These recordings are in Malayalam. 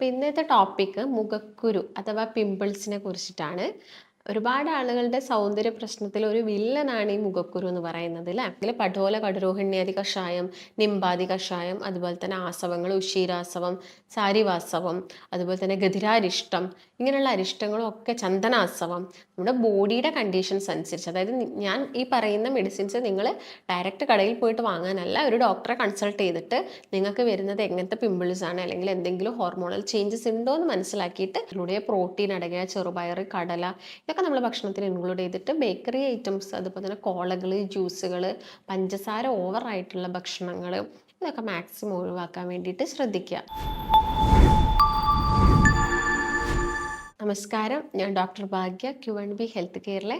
അപ്പോൾ ഇന്നത്തെ ടോപ്പിക്ക് മുഖക്കുരു അഥവാ പിമ്പിൾസിനെ കുറിച്ചിട്ടാണ്. ഒരുപാട് ആളുകളുടെ സൗന്ദര്യ പ്രശ്നത്തിൽ ഒരു വില്ലനാണ് ഈ മുഖക്കുരു എന്ന് പറയുന്നത് അല്ലേ. ഇതിൽ പടോല കടുരോഹിണ്യാദി കഷായം, നിംബാദി കഷായം, അതുപോലെ തന്നെ ആസവങ്ങൾ, ഉഷീരാസവം, സാരിവാസവം, അതുപോലെ തന്നെ ഗതിരാരിഷ്ടം, ഇങ്ങനെയുള്ള അരിഷ്ടങ്ങളും ഒക്കെ, ചന്ദനാസവം, നമ്മുടെ ബോഡിയുടെ കണ്ടീഷൻസ് അനുസരിച്ച്, അതായത് ഞാൻ ഈ പറയുന്ന മെഡിസിൻസ് നിങ്ങൾ ഡയറക്റ്റ് കടയിൽ പോയിട്ട് വാങ്ങാനല്ല, ഒരു ഡോക്ടറെ കൺസൾട്ട് ചെയ്തിട്ട് നിങ്ങൾക്ക് വരുന്നത് എങ്ങനത്തെ പിമ്പിൾസ് ആണ് അല്ലെങ്കിൽ എന്തെങ്കിലും ഹോർമോണൽ ചേഞ്ചസ് ഉണ്ടോ എന്ന് മനസ്സിലാക്കിയിട്ട് ഇതിലൂടെ പ്രോട്ടീൻ അടങ്ങിയ ചെറുപയർ, കടല ഇതൊക്കെ നമ്മൾ ഭക്ഷണത്തിൽ ഇൻക്ലൂഡ് ചെയ്തിട്ട് ബേക്കറി ഐറ്റംസ്, അതുപോലെ തന്നെ കോളകൾ, ജ്യൂസുകൾ, പഞ്ചസാര ഓവർ ആയിട്ടുള്ള ഭക്ഷണങ്ങൾ ഇതൊക്കെ മാക്സിമം ഒഴിവാക്കാൻ വേണ്ടിയിട്ട് ശ്രദ്ധിക്കുക. നമസ്കാരം, ഞാൻ ഡോക്ടർ ഭാഗ്യ, Q&B ഹെൽത്ത് കെയറിലെ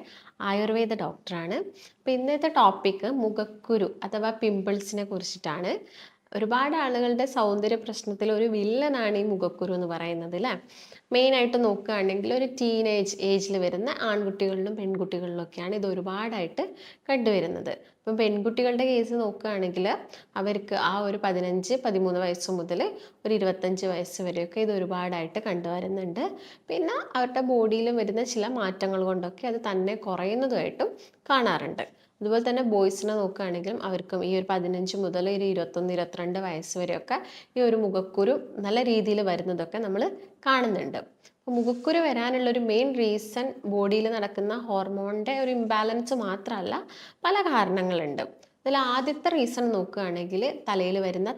ആയുർവേദ ഡോക്ടറാണ്. അപ്പോൾ ഇന്നത്തെ ടോപ്പിക്ക് മുഖക്കുരു അഥവാ പിമ്പിൾസിനെ കുറിച്ചിട്ടാണ്. ഒരുപാട് ആളുകളുടെ സൗന്ദര്യ പ്രശ്നത്തിൽ ഒരു വില്ലനാണ് ഈ മുഖക്കുരു എന്ന് പറയുന്നത് അല്ലേ. മെയിനായിട്ട് നോക്കുകയാണെങ്കിൽ ഒരു ടീനേജ് ഏജിൽ വരുന്ന ആൺകുട്ടികളിലും പെൺകുട്ടികളിലൊക്കെയാണ് ഇത് ഒരുപാടായിട്ട് കണ്ടുവരുന്നത്. ഇപ്പം പെൺകുട്ടികളുടെ കേസ് നോക്കുകയാണെങ്കിൽ അവർക്ക് ആ ഒരു 15-13 വയസ്സ് മുതൽ ഒരു 25 വയസ്സ് വരെയൊക്കെ ഇത് ഒരുപാടായിട്ട് കണ്ടുവരുന്നുണ്ട്. പിന്നെ അവരുടെ ബോഡിയിൽ വരുന്ന ചില മാറ്റങ്ങൾ കൊണ്ടൊക്കെ അത് തന്നെ കുറയുന്നതുമായിട്ടും കാണാറുണ്ട്. അതുപോലെ തന്നെ ബോയ്സിനെ നോക്കുകയാണെങ്കിലും അവർക്കും ഈ ഒരു 15 മുതൽ ഒരു 21-22 വയസ്സ് വരെയൊക്കെ ഈ ഒരു മുഖക്കുരു നല്ല രീതിയിൽ വരുന്നതൊക്കെ നമ്മൾ കാണുന്നുണ്ട്. അപ്പോൾ മുഖക്കുരു വരാനുള്ളൊരു മെയിൻ റീസൺ ബോഡിയിൽ നടക്കുന്ന ഹോർമോണിൻ്റെ ഒരു ഇംബാലൻസ് മാത്രമല്ല, പല കാരണങ്ങളുണ്ട്. അതിൽ ആദ്യത്തെ റീസൺ നോക്കുകയാണെങ്കിൽ തലയിൽ വരുന്ന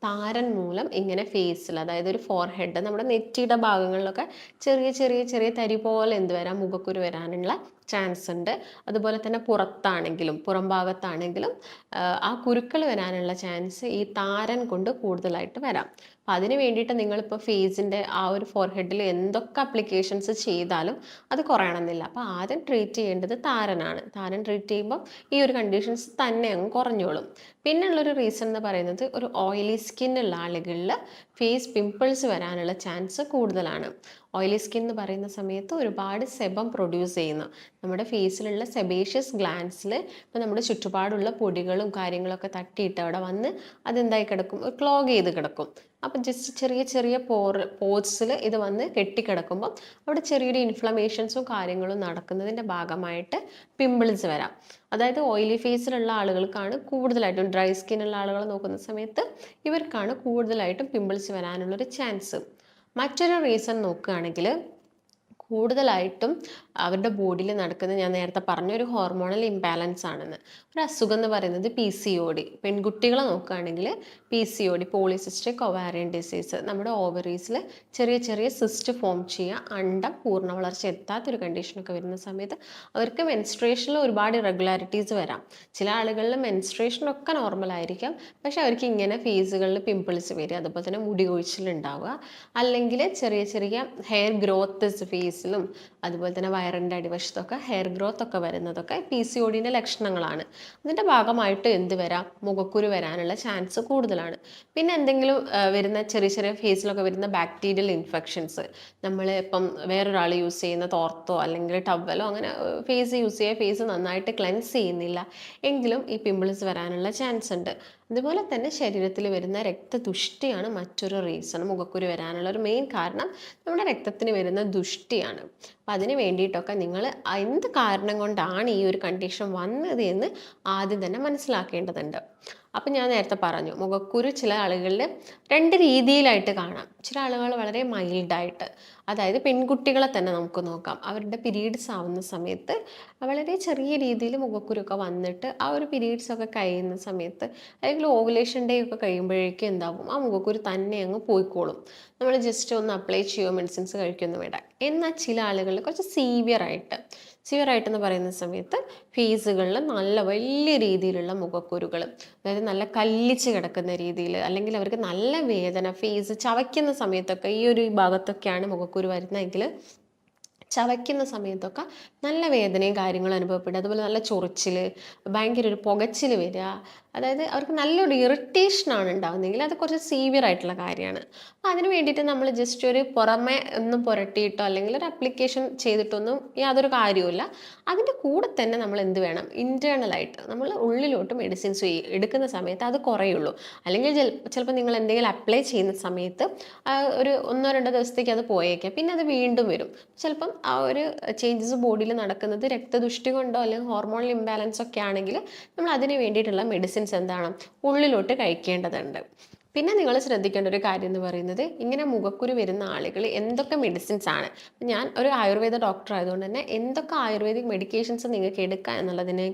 താരൻ മൂലം ഇങ്ങനെ ഫേസിൽ, അതായത് ഒരു ഫോർഹെഡ്, നമ്മുടെ നെറ്റിയുടെ ഭാഗങ്ങളിലൊക്കെ ചെറിയ ചെറിയ ചെറിയ തരി പോലെ എന്ത് വരാം, മുഖക്കുരു വരാനുള്ള ചാൻസ് ഉണ്ട്. അതുപോലെ തന്നെ പുറം ഭാഗത്താണെങ്കിലും ആ കുരുക്കൾ വരാനുള്ള ചാൻസ് ഈ താരൻ കൊണ്ട് കൂടുതലായിട്ട് വരാം. അപ്പം അതിന് വേണ്ടിയിട്ട് നിങ്ങളിപ്പോൾ ഫേസിൻ്റെ ആ ഒരു ഫോർഹെഡിൽ എന്തൊക്കെ അപ്ലിക്കേഷൻസ് ചെയ്താലും അത് കുറയണമെന്നില്ല. അപ്പോൾ ആദ്യം ട്രീറ്റ് ചെയ്യേണ്ടത് താരനാണ്. താരൻ ട്രീറ്റ് ചെയ്യുമ്പോൾ ഈ ഒരു കണ്ടീഷൻസ് തന്നെ അങ്ങ് കുറഞ്ഞോളും. പിന്നുള്ളൊരു റീസൺ എന്ന് പറയുന്നത് ഒരു ഓയിലി സ്കിന്നുള്ള ആളുകളിൽ ഫേസ് പിമ്പിൾസ് വരാനുള്ള ചാൻസ് കൂടുതലാണ്. ഓയിലി സ്കിൻ എന്ന് പറയുന്ന സമയത്ത് ഒരുപാട് സെബം പ്രൊഡ്യൂസ് ചെയ്യുന്നു. നമ്മുടെ ഫേസിലുള്ള സെബേഷ്യസ് ഗ്ലാൻസിൽ ഇപ്പോൾ നമ്മുടെ ചുറ്റുപാടുള്ള പൊടികളും കാര്യങ്ങളൊക്കെ തട്ടിയിട്ട് അവിടെ വന്ന് അതെന്തായി കിടക്കും, ക്ലോഗ് ചെയ്ത് കിടക്കും. അപ്പം ജസ്റ്റ് ചെറിയ ചെറിയ പോർസിൽ ഇത് വന്ന് കെട്ടിക്കിടക്കുമ്പോൾ അവിടെ ചെറിയൊരു ഇൻഫ്ലമേഷൻസും കാര്യങ്ങളും നടക്കുന്നതിൻ്റെ ഭാഗമായിട്ട് പിമ്പിൾസ് വരാം. അതായത് ഓയിലി ഫേസിലുള്ള ആളുകൾക്കാണ് കൂടുതലായിട്ടും, ഡ്രൈ സ്കിന്നുള്ള ആളുകൾ നോക്കുന്ന സമയത്ത് ഇവർക്കാണ് കൂടുതലായിട്ടും പിമ്പിൾസ് വരാനുള്ളൊരു ചാൻസ്. മറ്റൊരു റീസൺ നോക്കുകയാണെങ്കിൽ കൂടുതലായിട്ടും അവരുടെ ബോഡിയിൽ നടക്കുന്നത്, ഞാൻ നേരത്തെ പറഞ്ഞ ഒരു ഹോർമോണൽ ഇംബാലൻസ് ആണെന്ന്. ഒരു അസുഖം എന്ന് പറയുന്നത് PCOD. പെൺകുട്ടികളെ നോക്കുകയാണെങ്കിൽ PCOD, പോളിസിസ്റ്റിക് ഒവാരിയൻ ഡിസീസ്, നമ്മുടെ ഓവറീസിൽ ചെറിയ ചെറിയ സിസ്റ്റ് ഫോം ചെയ്യുക, അണ്ടം പൂർണ്ണ വളർച്ച എത്താത്തൊരു കണ്ടീഷനൊക്കെ വരുന്ന സമയത്ത് അവർക്ക് മെൻസ്ട്രേഷനിൽ ഒരുപാട് ഇറഗുലാരിറ്റീസ് വരാം. ചില ആളുകളിൽ മെൻസ്ട്രേഷനൊക്കെ നോർമലായിരിക്കാം, പക്ഷെ അവർക്ക് ഇങ്ങനെ ഫേസുകളിൽ പിമ്പിൾസ് വരിക, അതുപോലെ തന്നെ മുടി കൊഴിച്ചിലുണ്ടാവുക, അല്ലെങ്കിൽ ചെറിയ ചെറിയ ഹെയർ ഗ്രോത്ത് ഫേസിലും അതുപോലെ തന്നെ വയറിൻ്റെ അടിവശത്തൊക്കെ ഹെയർ ഗ്രോത്ത് ഒക്കെ വരുന്നതൊക്കെ PCODൻ്റെ ലക്ഷണങ്ങളാണ്. അതിൻ്റെ ഭാഗമായിട്ട് എന്ത് വരാം, മുഖക്കുരു വരാനുള്ള ചാൻസ് കൂടുതലാണ്. പിന്നെ എന്തെങ്കിലും വരുന്ന ചെറിയ ചെറിയ ഫേസിലൊക്കെ വരുന്ന ബാക്ടീരിയൽ ഇൻഫെക്ഷൻസ്, നമ്മൾ ഇപ്പം വേറൊരാൾ യൂസ് ചെയ്യുന്ന തോർത്തോ അല്ലെങ്കിൽ ടവലോ അങ്ങനെ ഫേസ് യൂസ് ചെയ്യുക, ഫേസ് നന്നായിട്ട് ക്ലെൻസ് ചെയ്യുന്നില്ല എങ്കിലും ഈ പിമ്പിൾസ് വരാനുള്ള ചാൻസ് ഉണ്ട്. അതുപോലെ തന്നെ ശരീരത്തിൽ വരുന്ന രക്തദുഷ്ടിയാണ് മറ്റൊരു റീസൺ. മുഖക്കുരു വരാനുള്ള ഒരു മെയിൻ കാരണം നമ്മുടെ രക്തത്തിന് വരുന്ന ദുഷ്ടിയാണ്. അപ്പം അതിന് വേണ്ടിയിട്ടൊക്കെ നിങ്ങൾ എന്ത് കാരണം കൊണ്ടാണ് ഈ ഒരു കണ്ടീഷൻ വന്നത് എന്ന് ആദ്യം തന്നെ മനസ്സിലാക്കേണ്ടതുണ്ട്. അപ്പം ഞാൻ നേരത്തെ പറഞ്ഞു, മുഖക്കുരു ചില ആളുകളിൽ 2 രീതിയിലായിട്ട് കാണാം. ചില ആളുകൾ വളരെ മൈൽഡായിട്ട്, അതായത് പെൺകുട്ടികളെ തന്നെ നമുക്ക് നോക്കാം. അവരുടെ പീരീഡ്സ് ആവുന്ന സമയത്ത് വളരെ ചെറിയ രീതിയിൽ മുഖക്കുരുക്കെ വന്നിട്ട് ആ ഒരു പീരീഡ്സ് ഒക്കെ കഴിയുന്ന സമയത്ത് അല്ലെങ്കിൽ ഓവുലേഷൻ ഡേ ഒക്കെ കഴിയുമ്പോഴേക്കും എന്താവും, ആ മുഖക്കുരു തന്നെ അങ്ങ് പോയിക്കോളും. നമ്മൾ ജസ്റ്റ് ഒന്ന് അപ്ലൈ ചെയ്യുമോ, മെഡിസിൻസ് കഴിക്കൊന്നും വേണ്ട. എന്നാൽ ചില ആളുകളിൽ കുറച്ച് സിവിയറായിട്ടെന്ന് പറയുന്ന സമയത്ത് ഫേസുകളിൽ നല്ല വലിയ രീതിയിലുള്ള മുഖക്കുരുകൾ, അതായത് നല്ല കല്ലിച്ച് കിടക്കുന്ന രീതിയിൽ, അല്ലെങ്കിൽ അവർക്ക് നല്ല വേദന, ഫേസ് ചവയ്ക്കുന്ന സമയത്തൊക്കെ ഈ ഒരു ഭാഗത്തൊക്കെയാണ് മുഖക്കുരു വരുന്നതെങ്കിൽ ചവയ്ക്കുന്ന സമയത്തൊക്കെ നല്ല വേദനയും കാര്യങ്ങളും അനുഭവപ്പെടുക, അതുപോലെ നല്ല ചൊറിച്ചിൽ, ഭയങ്കര ഒരു പുകച്ചിൽ വരിക, അതായത് അവർക്ക് നല്ലൊരു ഇറിറ്റേഷനാണ് ഉണ്ടാകുന്നതെങ്കിൽ അത് കുറച്ച് സീവിയർ ആയിട്ടുള്ള കാര്യമാണ്. അപ്പോൾ അതിന് വേണ്ടിയിട്ട് നമ്മൾ ജസ്റ്റ് ഒരു പുറമെ ഒന്നും പുരട്ടിയിട്ടോ അല്ലെങ്കിൽ ഒരു അപ്ലിക്കേഷൻ ചെയ്തിട്ടൊന്നും യാതൊരു കാര്യവുമില്ല. അതിൻ്റെ കൂടെ തന്നെ നമ്മൾ എന്ത് വേണം, ഇൻറ്റേർണലായിട്ട് നമ്മൾ ഉള്ളിലോട്ട് മെഡിസിൻസ് എടുക്കുന്ന സമയത്ത് അത് കുറയുള്ളൂ. അല്ലെങ്കിൽ ചിലപ്പോൾ നിങ്ങൾ എന്തെങ്കിലും അപ്ലൈ ചെയ്യുന്ന സമയത്ത് ഒരു 1-2 ദിവസത്തേക്ക് അത് പോയേക്കാം, പിന്നെ അത് വീണ്ടും വരും. ചിലപ്പം ആ ഒരു ചേഞ്ചസ് ബോഡിയിൽ നടക്കുന്നത് രക്തദുഷ്ടി കൊണ്ടോ അല്ലെങ്കിൽ ഹോർമോണൽ ഇംബാലൻസ് ഒക്കെ ആണെങ്കിൽ നമ്മൾ അതിന് വേണ്ടിയിട്ടുള്ള മെഡിസിൻസ് എന്താണ് ഉള്ളിലോട്ട് കഴിക്കേണ്ടതുണ്ട്. പിന്നെ നിങ്ങൾ ശ്രദ്ധിക്കേണ്ട ഒരു കാര്യം എന്ന് പറയുന്നത്, ഇങ്ങനെ മുഖക്കുരു വരുന്ന ആളുകൾ എന്തൊക്കെ മെഡിസിൻസ് ആണ്, ഞാൻ ഒരു ആയുർവേദ ഡോക്ടർ ആയതുകൊണ്ട് തന്നെ എന്തൊക്കെ ആയുർവേദിക് മെഡിക്കേഷൻസ് നിങ്ങൾക്ക് എടുക്കാം എന്നുള്ളതിനെ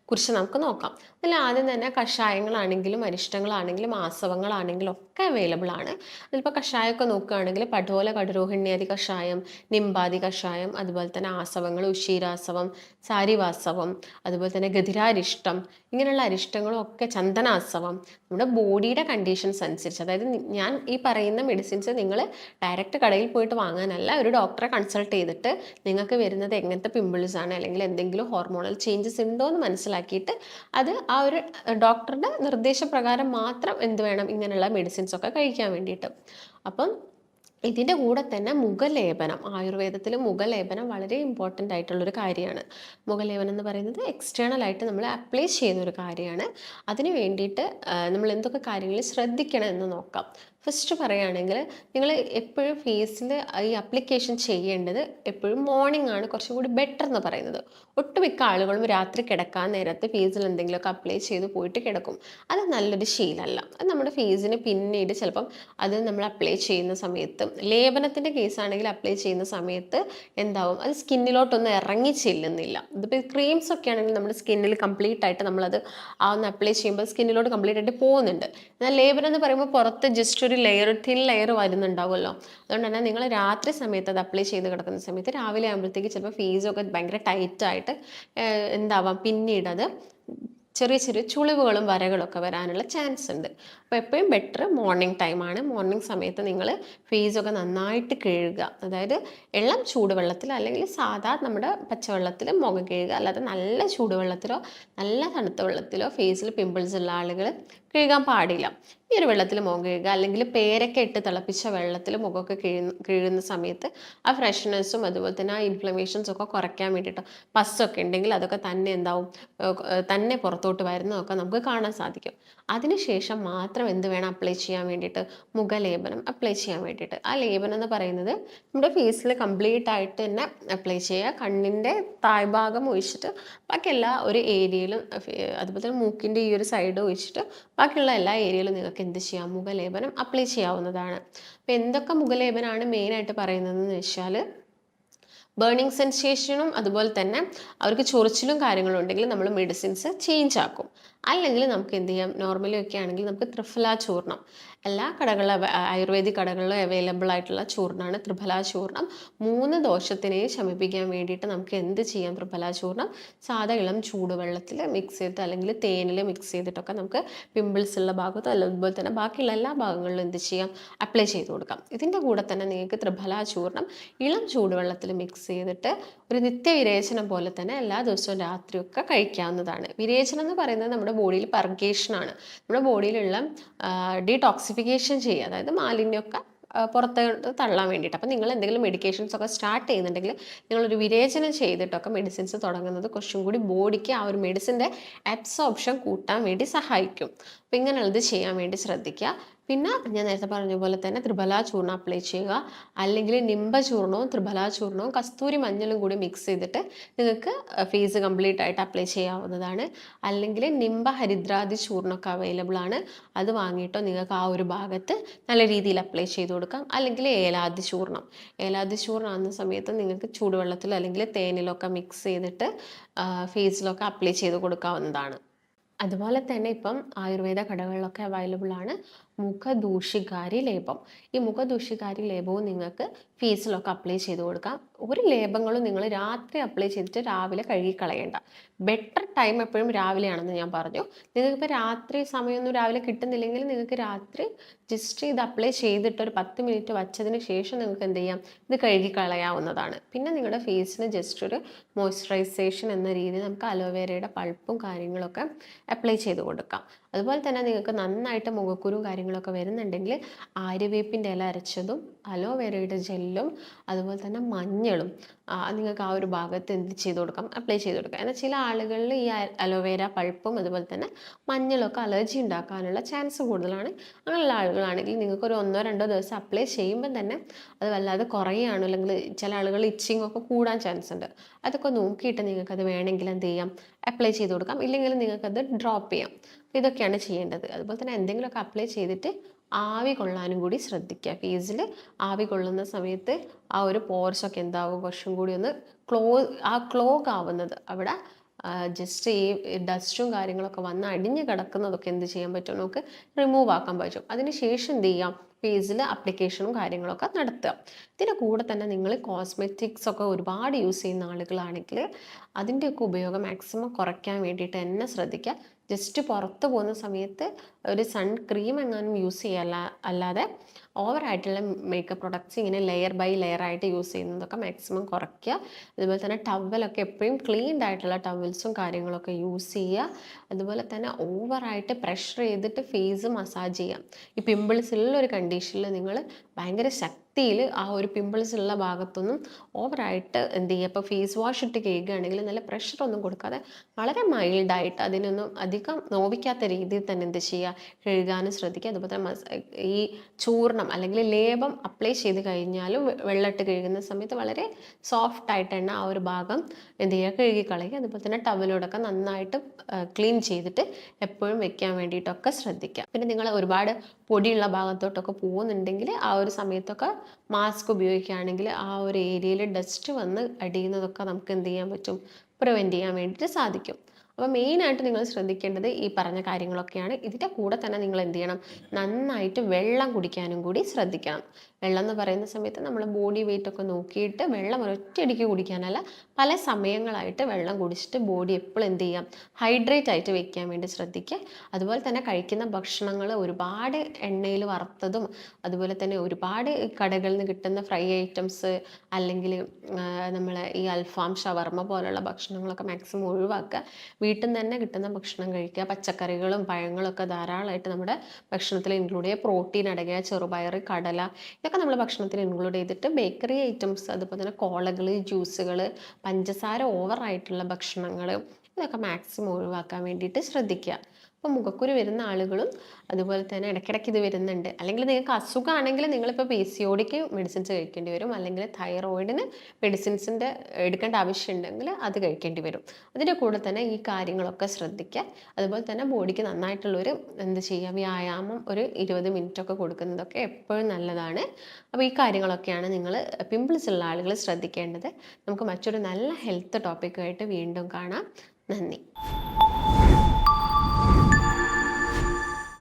കുറിച്ച് നമുക്ക് നോക്കാം. അതിൽ ആദ്യം തന്നെ കഷായങ്ങളാണെങ്കിലും അരിഷ്ടങ്ങളാണെങ്കിലും ആസവങ്ങളാണെങ്കിലും ഒക്കെ അവൈലബിൾ ആണ്. അതിലിപ്പോൾ കഷായമൊക്കെ നോക്കുകയാണെങ്കിൽ പടോല കടുരോഹിണ്യാദി കഷായം, നിംബാദി കഷായം, അതുപോലെ തന്നെ ആസവങ്ങൾ ഉഷീരാസവം, സാരിവാസവം, അതുപോലെ തന്നെ ഗതിരാരിഷ്ടം, ഇങ്ങനെയുള്ള അരിഷ്ടങ്ങളും ഒക്കെ ചന്ദനാസവം നമ്മുടെ ബോഡിയുടെ കണ്ടീഷൻസ് അനുസരിച്ച്, അതായത് ഞാൻ ഈ പറയുന്ന മെഡിസിൻസ് നിങ്ങൾ ഡയറക്റ്റ് കടയിൽ പോയിട്ട് വാങ്ങാനല്ല, ഒരു ഡോക്ടറെ കൺസൾട്ട് ചെയ്തിട്ട് നിങ്ങൾക്ക് വരുന്നത് എങ്ങനത്തെ പിമ്പിൾസ് ആണ് അല്ലെങ്കിൽ എന്തെങ്കിലും ഹോർമോണൽ ചേഞ്ചസ് ഉണ്ടോ എന്ന് മനസ്സിലാക്കിയിട്ട് അത് ആ ഒരു ഡോക്ടറുടെ നിർദ്ദേശപ്രകാരം മാത്രം എന്ത് വേണം, ഇങ്ങനെയുള്ള മെഡിസിൻസ് ഒക്കെ കഴിക്കാൻ വേണ്ടിയിട്ട്. അപ്പം ഇതിൻ്റെ കൂടെ തന്നെ മുഖലേപനം, ആയുർവേദത്തിൽ മുഖലേപനം വളരെ ഇമ്പോർട്ടൻ്റ് ആയിട്ടുള്ളൊരു കാര്യമാണ്. മുഖലേപനം എന്ന് പറയുന്നത് എക്സ്റ്റേണൽ ആയിട്ട് നമ്മൾ അപ്ലൈ ചെയ്യുന്ന ഒരു കാര്യമാണ്. അതിന് വേണ്ടിയിട്ട് നമ്മൾ എന്തൊക്കെ കാര്യങ്ങൾ ശ്രദ്ധിക്കണം എന്ന് നോക്കാം. ഫസ്റ്റ് പറയുകയാണെങ്കിൽ, നിങ്ങൾ എപ്പോഴും ഫേസിൽ ഈ അപ്ലിക്കേഷൻ ചെയ്യേണ്ടത് എപ്പോഴും മോർണിംഗ് ആണ് കുറച്ചും കൂടി ബെറ്റർ എന്ന് പറയുന്നത്. ഒട്ടുമിക്ക ആളുകളും രാത്രി കിടക്കാൻ നേരത്ത് ഫേസിൽ എന്തെങ്കിലുമൊക്കെ അപ്ലൈ ചെയ്ത് പോയിട്ട് കിടക്കും. അത് നല്ലൊരു ശീലമല്ല. അത് നമ്മുടെ ഫേസിന് പിന്നീട് ചിലപ്പം അത് നമ്മൾ അപ്ലൈ ചെയ്യുന്ന സമയത്ത്, ലേപനത്തിൻ്റെ കേസാണെങ്കിൽ അപ്ലൈ ചെയ്യുന്ന സമയത്ത് എന്താവും, അത് സ്കിന്നിലോട്ടൊന്നും ഇറങ്ങി ചെല്ലുന്നില്ല. ഇതിപ്പോൾ ക്രീംസ് ഒക്കെ ആണെങ്കിൽ നമ്മുടെ സ്കിന്നിൽ കംപ്ലീറ്റ് ആയിട്ട് നമ്മളത് ആ ഒന്ന് അപ്ലൈ ചെയ്യുമ്പോൾ സ്കിന്നിലോട്ട് കംപ്ലീറ്റ് ആയിട്ട് പോകുന്നുണ്ട്. എന്നാൽ ലേപനം എന്ന് പറയുമ്പോൾ പുറത്ത് ജസ്റ്റ് ഒരു ലെയർ, തിൻ ലെയർ വരുന്നുണ്ടാവുമല്ലോ. അതുകൊണ്ട് തന്നെ നിങ്ങൾ രാത്രി സമയത്ത് അത് അപ്ലൈ ചെയ്ത് കിടക്കുന്ന സമയത്ത് രാവിലെ ആകുമ്പോഴത്തേക്ക് ചിലപ്പോൾ ഫേസൊക്കെ ഭയങ്കര ടൈറ്റായിട്ട് എന്താവാം, പിന്നീട് അത് ചെറിയ ചെറിയ ചുളിവുകളും വരകളൊക്കെ വരാനുള്ള ചാൻസ് ഉണ്ട്. അപ്പോൾ എപ്പോഴും ബെറ്റർ മോർണിംഗ് ടൈമാണ്. മോർണിംഗ് സമയത്ത് നിങ്ങൾ ഫേസൊക്കെ നന്നായിട്ട് കഴുകുക, അതായത് ഇളം ചൂടുവെള്ളത്തിൽ അല്ലെങ്കിൽ സാധാ നമ്മുടെ പച്ചവെള്ളത്തിൽ മുഖം കഴുകുക, അല്ലാതെ നല്ല ചൂടുവെള്ളത്തിലോ നല്ല തണുത്ത വെള്ളത്തിലോ ഫേസിൽ പിമ്പിൾസ് ഉള്ള ആളുകൾ കഴുകാൻ പാടില്ല. ഈ ഒരു വെള്ളത്തിൽ മുഖം കഴുകുക, അല്ലെങ്കിൽ പേരൊക്കെ ഇട്ട് തിളപ്പിച്ച വെള്ളത്തിൽ മുഖമൊക്കെ കഴുകുന്ന സമയത്ത് ആ ഫ്രഷ്നെസ്സും അതുപോലെ തന്നെ ആ ഇൻഫ്ലമേഷൻസും ഒക്കെ കുറയ്ക്കാൻ വേണ്ടിയിട്ട്, പസ്സൊക്കെ ഉണ്ടെങ്കിൽ അതൊക്കെ തന്നെ എന്താവും, തന്നെ പുറത്തോട്ട് വരുന്നതൊക്കെ നമുക്ക് കാണാൻ സാധിക്കും. അതിനുശേഷം മാത്രം എന്ത് വേണം അപ്ലൈ ചെയ്യാൻ വേണ്ടിയിട്ട്, മുഖലേപനം അപ്ലൈ ചെയ്യാൻ വേണ്ടിയിട്ട്. ആ ലേപനം എന്ന് പറയുന്നത് നമ്മുടെ ഫേസിൽ കംപ്ലീറ്റ് ആയിട്ട് തന്നെ അപ്ലൈ ചെയ്യുക. കണ്ണിൻ്റെ താഴ്ഭാഗം ഒഴിച്ചിട്ട് ബാക്കി എല്ലാ ഒരു ഏരിയയിലും, അതുപോലെ തന്നെ മൂക്കിൻ്റെ ഈ ഒരു സൈഡ് ഒഴിച്ചിട്ട് ബാക്കിയുള്ള എല്ലാ ഏരിയയിലും നിങ്ങൾക്ക് എന്ത് ചെയ്യാം, മുഖലേപനം അപ്ലൈ ചെയ്യാവുന്നതാണ്. അപ്പോൾ എന്തൊക്കെ മുഖലേപനമാണ് മെയിനായിട്ട് പറയുന്നതെന്ന് വെച്ചാൽ, ബേണിംഗ് സെൻസേഷനും അതുപോലെ തന്നെ അവർക്ക് ചൊറിച്ചിലും കാര്യങ്ങളും ഉണ്ടെങ്കിൽ നമ്മൾ മെഡിസിൻസ് ചേഞ്ച് ആക്കും. അല്ലെങ്കിൽ നമുക്ക് എന്ത് ചെയ്യാം, നോർമലി ഒക്കെ ആണെങ്കിൽ നമുക്ക് ത്രിഫല ചൂർണം, എല്ലാ കടകളിലും ആയുർവേദിക് കടകളിലും അവൈലബിൾ ആയിട്ടുള്ള ചൂർണ്ണമാണ് ത്രിഫല ചൂർണം. 3 ദോഷത്തിനെയും ശമിപ്പിക്കാൻ വേണ്ടിയിട്ട് നമുക്ക് എന്ത് ചെയ്യാം, ത്രിഫല ചൂർണം സാധാ ഇളം ചൂടുവെള്ളത്തിൽ മിക്സ് ചെയ്തിട്ട് അല്ലെങ്കിൽ തേനിൽ മിക്സ് ചെയ്തിട്ടൊക്കെ നമുക്ക് പിമ്പിൾസ് ഉള്ള ഭാഗത്തോ അതുപോലെ തന്നെ ബാക്കിയുള്ള എല്ലാ ഭാഗങ്ങളിലും എന്ത് ചെയ്യാം, അപ്ലൈ ചെയ്ത് കൊടുക്കാം. ഇതിൻ്റെ കൂടെ തന്നെ നിങ്ങൾക്ക് ത്രിഫല ചൂർണം ഇളം ചൂടുവെള്ളത്തിൽ മിക്സ് ചെയ്തിട്ട് ഒരു നിത്യവിരേചനം പോലെ തന്നെ എല്ലാ ദിവസവും രാത്രിയൊക്കെ കഴിക്കാവുന്നതാണ്. വിരേചനം എന്ന് പറയുന്നത് നമ്മുടെ ബോഡിയിൽ പർഗേഷനാണ്, നമ്മുടെ ബോഡിയിലുള്ള ഡീടോക്സിഫിക്കേഷൻ ചെയ്യുക, അതായത് മാലിന്യമൊക്കെ പുറത്തോട്ട് തള്ളാൻ വേണ്ടിയിട്ട്. അപ്പം നിങ്ങൾ എന്തെങ്കിലും മെഡിക്കേഷൻസ് ഒക്കെ സ്റ്റാർട്ട് ചെയ്യുന്നുണ്ടെങ്കിൽ നിങ്ങളൊരു വിരേചനം ചെയ്തിട്ടൊക്കെ മെഡിസിൻസ് തുടങ്ങുന്നത് കുറച്ചും കൂടി ബോഡിക്ക് ആ ഒരു മെഡിസിൻ്റെ അബ്സോർപ്ഷൻ കൂട്ടാൻ വേണ്ടി സഹായിക്കും. അപ്പം ഇങ്ങനെയുള്ളത് ചെയ്യാൻ വേണ്ടി ശ്രദ്ധിക്കുക. പിന്നെ ഞാൻ നേരത്തെ പറഞ്ഞ പോലെ തന്നെ ത്രിഫല ചൂർണം അപ്ലൈ ചെയ്യുക, അല്ലെങ്കിൽ നിംബ ചൂർണവും ത്രിഫല ചൂർണവും കസ്തൂരി മഞ്ഞളും കൂടി മിക്സ് ചെയ്തിട്ട് നിങ്ങൾക്ക് ഫേസ് കംപ്ലീറ്റ് ആയിട്ട് അപ്ലൈ ചെയ്യാവുന്നതാണ്. അല്ലെങ്കിൽ നിംബ ഹരിദ്രാദി ചൂർണ്ണമൊക്കെ അവൈലബിൾ ആണ്, അത് വാങ്ങിയിട്ടോ നിങ്ങൾക്ക് ആ ഒരു ഭാഗത്ത് നല്ല രീതിയിൽ അപ്ലൈ ചെയ്ത് കൊടുക്കാം. അല്ലെങ്കിൽ ഏലാദി ചൂർണം, ഏലാദി ചൂർണം ആകുന്ന സമയത്ത് നിങ്ങൾക്ക് ചൂടുവെള്ളത്തിലോ അല്ലെങ്കിൽ തേനിലൊക്കെ മിക്സ് ചെയ്തിട്ട് ഫേസിലൊക്കെ അപ്ലൈ ചെയ്ത് കൊടുക്കാവുന്നതാണ്. അതുപോലെ തന്നെ ഇപ്പം ആയുർവേദ കടകളിലൊക്കെ അവൈലബിൾ ആണ് മുഖദൂഷികാരി ലേപം. ഈ മുഖദൂഷികാരി ലേപവും നിങ്ങൾക്ക് ഫേസിലൊക്കെ അപ്ലൈ ചെയ്ത് കൊടുക്കാം. ഒരു ലേപങ്ങളും നിങ്ങൾ രാത്രി അപ്ലൈ ചെയ്തിട്ട് രാവിലെ കഴുകിക്കളയേണ്ട. ബെറ്റർ ടൈം എപ്പോഴും രാവിലെയാണെന്ന് ഞാൻ പറഞ്ഞു. നിങ്ങൾക്കിപ്പോൾ രാത്രി സമയമൊന്നും രാവിലെ കിട്ടുന്നില്ലെങ്കിൽ നിങ്ങൾക്ക് രാത്രി ജസ്റ്റ് ഇത് അപ്ലൈ ചെയ്തിട്ട് ഒരു 10 മിനിറ്റ് വച്ചതിന് ശേഷം നിങ്ങൾക്ക് എന്ത് ചെയ്യാം, ഇത് കഴുകിക്കളയാവുന്നതാണ്. പിന്നെ നിങ്ങളുടെ ഫേസിന് ജസ്റ്റ് ഒരു മോയ്സ്ചറൈസേഷൻ എന്ന രീതിയിൽ നമുക്ക് അലോവേരയുടെ പൾപ്പും കാര്യങ്ങളൊക്കെ അപ്ലൈ ചെയ്ത് കൊടുക്കാം. അതുപോലെ തന്നെ നിങ്ങൾക്ക് നന്നായിട്ട് മുഖക്കുരും കാര്യങ്ങളൊക്കെ വരുന്നുണ്ടെങ്കിൽ ആര്യവേപ്പിൻ്റെ ഇല അരച്ചതും അലോവേരയുടെ ജെല്ലും അതുപോലെ തന്നെ മഞ്ഞളും നിങ്ങൾക്ക് ആ ഒരു ഭാഗത്ത് എന്ത് ചെയ്ത് കൊടുക്കാം, അപ്ലൈ ചെയ്ത് കൊടുക്കാം. എന്നാൽ ചില ആളുകളിൽ ഈ അലോവേര പൾപ്പും അതുപോലെ തന്നെ മഞ്ഞളൊക്കെ അലർജി ഉണ്ടാക്കാനുള്ള ചാൻസ് കൂടുതലാണ്. അങ്ങനെയുള്ള ആളുകളാണെങ്കിൽ നിങ്ങൾക്ക് ഒരു 1-2 ദിവസം അപ്ലൈ ചെയ്യുമ്പോൾ തന്നെ അത് വല്ലാതെ കുറയുകയാണ്, അല്ലെങ്കിൽ ചില ആളുകൾ ഇച്ചിങ് ഒക്കെ കൂടാൻ ചാൻസ് ഉണ്ട്. അതൊക്കെ നോക്കിയിട്ട് നിങ്ങൾക്കത് വേണമെങ്കിൽ എന്ത് ചെയ്യാം, അപ്ലൈ ചെയ്ത് കൊടുക്കാം. ഇല്ലെങ്കിൽ നിങ്ങൾക്കത് ഡ്രോപ്പ് ചെയ്യാം. ഇതൊക്കെയാണ് ചെയ്യേണ്ടത്. അതുപോലെ തന്നെ എന്തെങ്കിലുമൊക്കെ അപ്ലൈ ചെയ്തിട്ട് ആവി കൊള്ളാനും കൂടി ശ്രദ്ധിക്കുക. ഫേസിൽ ആവി കൊള്ളുന്ന സമയത്ത് ആ ഒരു പോർസൊക്കെ എന്താവും, കുറച്ചും കൂടി ഒന്ന് ക്ലോഗ് ആവുന്നത് അവിടെ ജസ്റ്റ് ഈ ഡസ്റ്റും കാര്യങ്ങളൊക്കെ വന്ന് അടിഞ്ഞ് കിടക്കുന്നതൊക്കെ എന്ത് ചെയ്യാൻ പറ്റും, നമുക്ക് റിമൂവ് ആക്കാൻ പറ്റും. അതിന് ശേഷം എന്ത് ചെയ്യാം, ഫേസിൽ അപ്ലിക്കേഷനും കാര്യങ്ങളൊക്കെ നടത്തുക. ഇതിൻ്റെ കൂടെ തന്നെ നിങ്ങൾ കോസ്മെറ്റിക്സ് ഒക്കെ ഒരുപാട് യൂസ് ചെയ്യുന്ന ആളുകളാണെങ്കിൽ അതിൻ്റെയൊക്കെ ഉപയോഗം മാക്സിമം കുറയ്ക്കാൻ വേണ്ടിയിട്ട് തന്നെ ശ്രദ്ധിക്കുക. ജസ്റ്റ് പുറത്ത് പോകുന്ന സമയത്ത് ഒരു സൺ ക്രീം എങ്ങാനും യൂസ് ചെയ്യുക, അല്ലാതെ ഓവറായിട്ടുള്ള മേക്കപ്പ് പ്രൊഡക്ട്സ് ഇങ്ങനെ ലെയർ ബൈ ലെയർ ആയിട്ട് യൂസ് ചെയ്യുന്നതൊക്കെ മാക്സിമം കുറയ്ക്കുക. അതുപോലെ തന്നെ ടവലൊക്കെ എപ്പോഴും ക്ലീൻഡ് ആയിട്ടുള്ള ടവൽസും കാര്യങ്ങളൊക്കെ യൂസ് ചെയ്യുക. അതുപോലെ തന്നെ ഓവറായിട്ട് പ്രഷർ ചെയ്തിട്ട് ഫേസ് മസാജ് ചെയ്യാം. ഈ പിമ്പിൾസ് ഉള്ള ഒരു കണ്ടീഷനിൽ നിങ്ങൾ ഭയങ്കര ശക്തിയിൽ ആ ഒരു പിമ്പിൾസ് ഉള്ള ഭാഗത്തൊന്നും ഓവറായിട്ട് എന്ത് ചെയ്യുക, ഇപ്പോൾ ഫേസ് വാഷ് ഇട്ട് കഴുകുകയാണെങ്കിൽ നല്ല പ്രഷറൊന്നും കൊടുക്കാതെ വളരെ മൈൽഡായിട്ട് അതിനൊന്നും അധികം നോവിക്കാത്ത രീതിയിൽ തന്നെ എന്ത് ചെയ്യുക, കഴുകാനും ശ്രദ്ധിക്കുക. അതുപോലെ തന്നെ ഈ ചൂർണം അല്ലെങ്കിൽ ലേപം അപ്ലൈ ചെയ്ത് കഴിഞ്ഞാലും വെള്ളമിട്ട് കഴുകുന്ന സമയത്ത് വളരെ സോഫ്റ്റ് ആയിട്ട് തന്നെ ആ ഒരു ഭാഗം എന്ത് ചെയ്യുക, കഴുകിക്കളയുക. അതുപോലെ തന്നെ ടവലോടൊക്കെ നന്നായിട്ട് ക്ലീൻ ചെയ്തിട്ട് എപ്പോഴും വെക്കാൻ വേണ്ടിയിട്ടൊക്കെ ശ്രദ്ധിക്കുക. പിന്നെ നിങ്ങൾ ഒരുപാട് പൊടിയുള്ള ഭാഗത്തോട്ടൊക്കെ പോകുന്നുണ്ടെങ്കിൽ ആ ഒരു സമയത്തൊക്കെ മാസ്ക് ഉപയോഗിക്കുകയാണെങ്കിൽ ആ ഒരു ഏരിയയിൽ ഡസ്റ്റ് വന്ന് അടിയുന്നതൊക്കെ നമുക്ക് എന്ത് ചെയ്യാൻ പറ്റും, പ്രിവെൻറ്റ് ചെയ്യാൻ വേണ്ടിയിട്ട് സാധിക്കും. അപ്പോൾ മെയിനായിട്ട് നിങ്ങൾ ശ്രദ്ധിക്കേണ്ടത് ഈ പറഞ്ഞ കാര്യങ്ങളൊക്കെയാണ്. ഇതിൻ്റെ കൂടെ തന്നെ നിങ്ങൾ എന്ത് ചെയ്യണം, നന്നായിട്ട് വെള്ളം കുടിക്കാനും കൂടി ശ്രദ്ധിക്കണം. വെള്ളം എന്ന് പറയുന്ന സമയത്ത് നമ്മൾ ബോഡി വെയിറ്റ് ഒക്കെ നോക്കിയിട്ട് വെള്ളം ഒറ്റയടിക്ക് കുടിക്കാനല്ല, പല സമയങ്ങളായിട്ട് വെള്ളം കുടിച്ചിട്ട് ബോഡി എപ്പോഴും എന്ത് ചെയ്യാം, ഹൈഡ്രേറ്റ് ആയിട്ട് വെക്കാൻ വേണ്ടി ശ്രദ്ധിക്കുക. അതുപോലെ തന്നെ കഴിക്കുന്ന ഭക്ഷണങ്ങൾ ഒരുപാട് എണ്ണയിൽ വറുത്തതും അതുപോലെ തന്നെ ഒരുപാട് കടകളിൽ നിന്ന് കിട്ടുന്ന ഫ്രൈ ഐറ്റംസ് അല്ലെങ്കിൽ നമ്മൾ ഈ അൽഫാം ഷവർമ പോലുള്ള ഭക്ഷണങ്ങളൊക്കെ മാക്സിമം ഒഴിവാക്കുക. വീട്ടിൽ നിന്ന് തന്നെ കിട്ടുന്ന ഭക്ഷണം കഴിക്കുക. പച്ചക്കറികളും പഴങ്ങളൊക്കെ ധാരാളമായിട്ട് നമ്മുടെ ഭക്ഷണത്തിൽ ഇൻക്ലൂഡ് ചെയ്യുക. പ്രോട്ടീൻ അടങ്ങിയ ചെറുപയർ, കടല ഇതൊക്കെ നമ്മൾ ഭക്ഷണത്തിൽ ഇൻക്ലൂഡ് ചെയ്തിട്ട് ബേക്കറി ഐറ്റംസ് അതുപോലെ തന്നെ കോളകൾ, ജ്യൂസുകൾ, പഞ്ചസാര ഓവറായിട്ടുള്ള ഭക്ഷണങ്ങൾ ഇതൊക്കെ മാക്സിമം ഒഴിവാക്കാൻ വേണ്ടിയിട്ട് ശ്രദ്ധിക്കുക. അപ്പോൾ മുഖക്കുരു വരുന്ന ആളുകളും അതുപോലെ തന്നെ ഇടയ്ക്കിടയ്ക്ക് ഇത് വരുന്നുണ്ട്, അല്ലെങ്കിൽ നിങ്ങൾക്ക് അസുഖമാണെങ്കിൽ നിങ്ങളിപ്പോൾ PCODക്ക് മെഡിസിൻസ് കഴിക്കേണ്ടി വരും, അല്ലെങ്കിൽ തൈറോയിഡിന് മെഡിസിൻസിൻ്റെ എടുക്കേണ്ട ആവശ്യമുണ്ടെങ്കിൽ അത് കഴിക്കേണ്ടി വരും. അതിൻ്റെ കൂടെ തന്നെ ഈ കാര്യങ്ങളൊക്കെ ശ്രദ്ധിക്കുക. അതുപോലെ തന്നെ ബോഡിക്ക് നന്നായിട്ടുള്ളൊരു എന്ത് ചെയ്യുക, വ്യായാമം ഒരു 20 മിനിറ്റൊക്കെ കൊടുക്കുന്നതൊക്കെ എപ്പോഴും നല്ലതാണ്. അപ്പോൾ ഈ കാര്യങ്ങളൊക്കെയാണ് നിങ്ങൾ പിമ്പിൾസ് ഉള്ള ആളുകൾ ശ്രദ്ധിക്കേണ്ടത്. നമുക്ക് മറ്റൊരു നല്ല ഹെൽത്ത് ടോപ്പിക്കുമായിട്ട് വീണ്ടും കാണാം. നന്ദി.